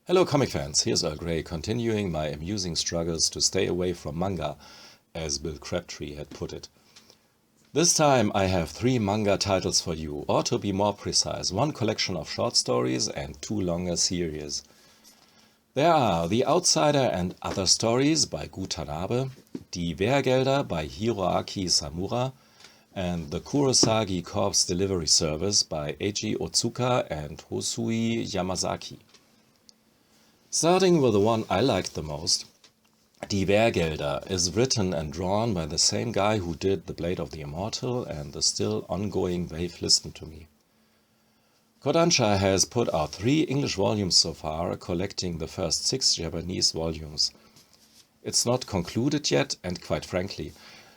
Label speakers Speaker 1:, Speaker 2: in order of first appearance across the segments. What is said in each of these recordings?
Speaker 1: Hello comic fans, here's Earl Grey continuing my amusing struggles to stay away from manga, as Bill Crabtree had put it. This time I have 3 manga titles for you, or to be more precise, 1 collection of short stories and 2 longer series. There are The Outsider and Other Stories by Tanabe, Die Wergelder by Hiroaki Samura, and The Kurosagi Corpse Delivery Service by Eiji Otsuka and Housui Yamazaki. Starting with the one I liked the most, Die Wergelder is written and drawn by the same guy who did The Blade of the Immortal and the still ongoing Wave Listen to Me. Kodansha has put out 3 English volumes so far, collecting the first 6 Japanese volumes. It's not concluded yet, and quite frankly,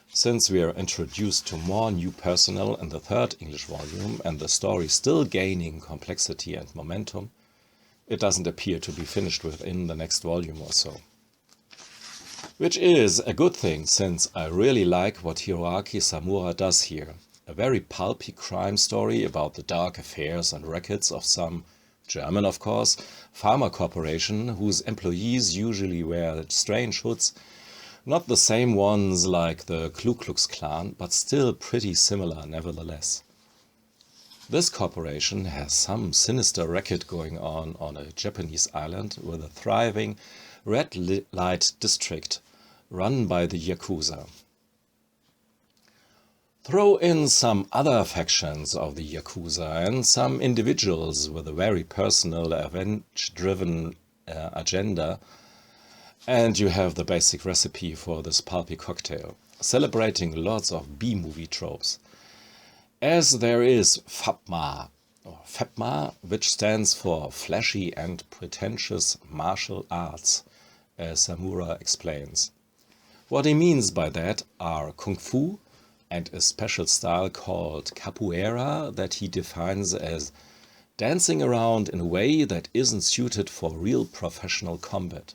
Speaker 1: since we are introduced to more new personnel in the 3rd English volume and the story still gaining complexity and momentum, it doesn't appear to be finished within the next volume or so. Which is a good thing, since I really like what Hiroaki Samura does here. A very pulpy crime story about the dark affairs and records of some, German of course, pharma corporation whose employees usually wear strange hoods, not the same ones like the Ku Klux Klan, but still pretty similar nevertheless. This corporation has some sinister racket going on a Japanese island with a thriving red light district run by the Yakuza. Throw in some other factions of the Yakuza and some individuals with a very personal, revenge-driven agenda, and you have the basic recipe for this pulpy cocktail, celebrating lots of B-movie tropes. As there is FAPMA, or FEPMA, which stands for Flashy and Pretentious Martial Arts, as Samura explains. What he means by that are Kung Fu and a special style called capoeira that he defines as dancing around in a way that isn't suited for real professional combat.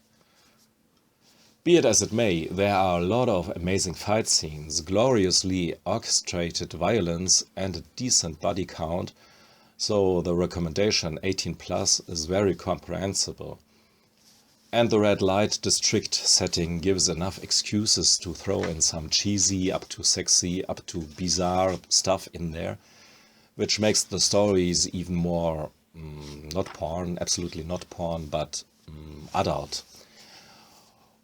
Speaker 1: Be it as it may, there are a lot of amazing fight scenes, gloriously orchestrated violence and a decent body count, so the recommendation 18+ is very comprehensible. And the red light district setting gives enough excuses to throw in some cheesy, up to sexy, up to bizarre stuff in there, which makes the stories even more, not porn, absolutely not porn, but adult.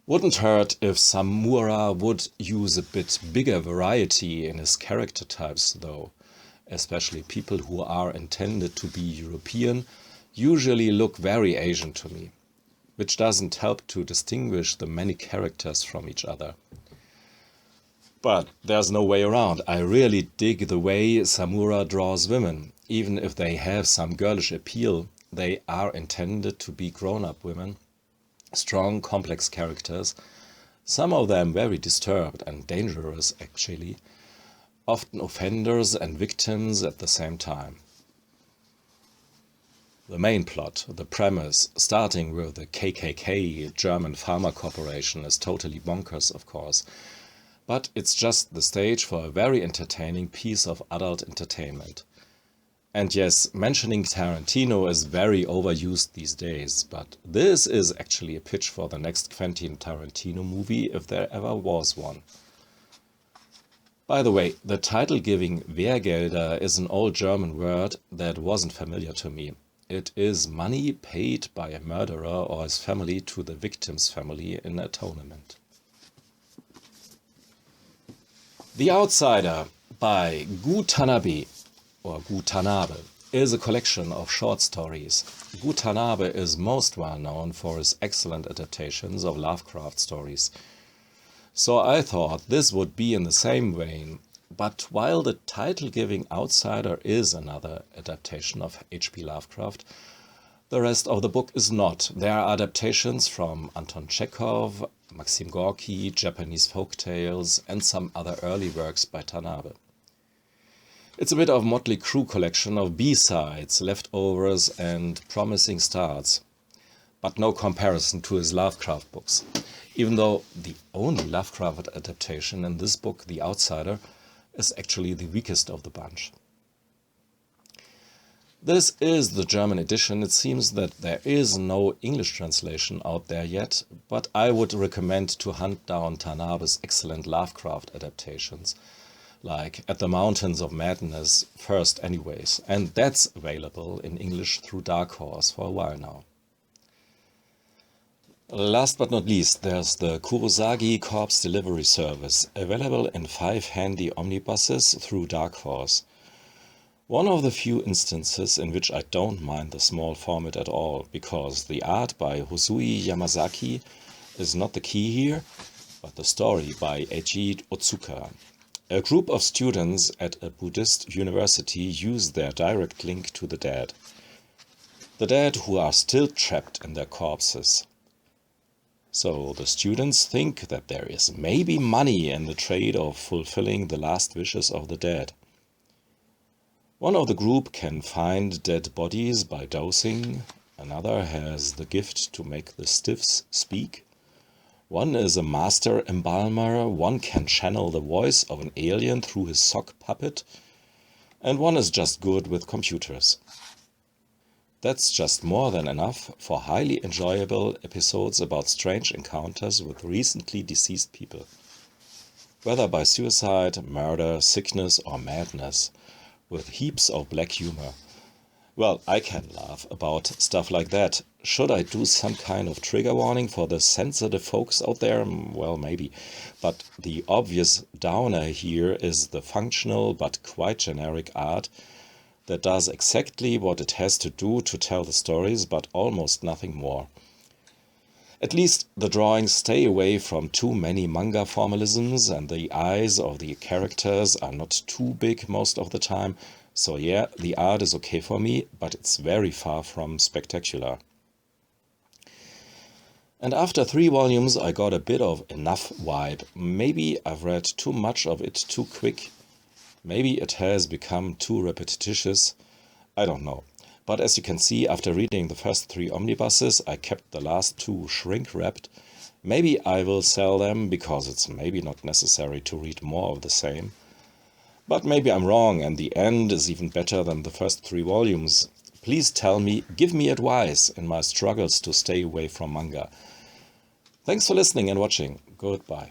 Speaker 1: Wouldn't hurt if Samura would use a bit bigger variety in his character types though, especially people who are intended to be European usually look very Asian to me, which doesn't help to distinguish the many characters from each other. But there's no way around, I really dig the way Samura draws women. Even if they have some girlish appeal, they are intended to be grown-up women. Strong, complex characters, some of them very disturbed and dangerous actually, often offenders and victims at the same time. The main plot, the premise, starting with the KKK, German pharma corporation, is totally bonkers of course, but it's just the stage for a very entertaining piece of adult entertainment. And yes, mentioning Tarantino is very overused these days, but this is actually a pitch for the next Quentin Tarantino movie, if there ever was one. By the way, the title giving Wergelder is an old German word that wasn't familiar to me. It is money paid by a murderer or his family to the victim's family in atonement. The Outsider by Tanabe or Tanabe is a collection of short stories. Tanabe is most well known for his excellent adaptations of Lovecraft stories. So I thought this would be in the same vein, but while the title-giving Outsider is another adaptation of H.P. Lovecraft, the rest of the book is not. There are adaptations from Anton Chekhov, Maxim Gorky, Japanese folk tales, and some other early works by Tanabe. It's a bit of motley crew collection of B-sides, leftovers and promising starts, but no comparison to his Lovecraft books, even though the only Lovecraft adaptation in this book, The Outsider, is actually the weakest of the bunch. This is the German edition. It seems that there is no English translation out there yet, but I would recommend to hunt down Tanabe's excellent Lovecraft adaptations, like At the Mountains of Madness first anyways, and that's available in English through Dark Horse for a while now. Last but not least, there's the Kurosagi Corpse Delivery Service, available in 5 handy omnibuses through Dark Horse. One of the few instances in which I don't mind the small format at all, because the art by Housui Yamazaki is not the key here, but the story by Eiji Otsuka. A group of students at a Buddhist university use their direct link to the dead. The dead who are still trapped in their corpses. So the students think that there is maybe money in the trade of fulfilling the last wishes of the dead. One of the group can find dead bodies by dosing, another has the gift to make the stiffs speak, one is a master embalmer, one can channel the voice of an alien through his sock puppet, and one is just good with computers. That's just more than enough for highly enjoyable episodes about strange encounters with recently deceased people. Whether by suicide, murder, sickness or madness, with heaps of black humor. Well, I can laugh about stuff like that. Should I do some kind of trigger warning for the sensitive folks out there? Well, maybe. But the obvious downer here is the functional but quite generic art that does exactly what it has to do to tell the stories, but almost nothing more. At least the drawings stay away from too many manga formalisms, and the eyes of the characters are not too big most of the time. So yeah, the art is okay for me, but it's very far from spectacular. And after 3 volumes I got a bit of enough vibe. Maybe I've read too much of it too quick. Maybe it has become too repetitious. I don't know. But as you can see, after reading the first 3 omnibuses, I kept the last 2 shrink-wrapped. Maybe I will sell them, because it's maybe not necessary to read more of the same. But maybe I'm wrong, and the end is even better than the first 3 volumes. Please tell me, give me advice in my struggles to stay away from manga. Thanks for listening and watching. Goodbye.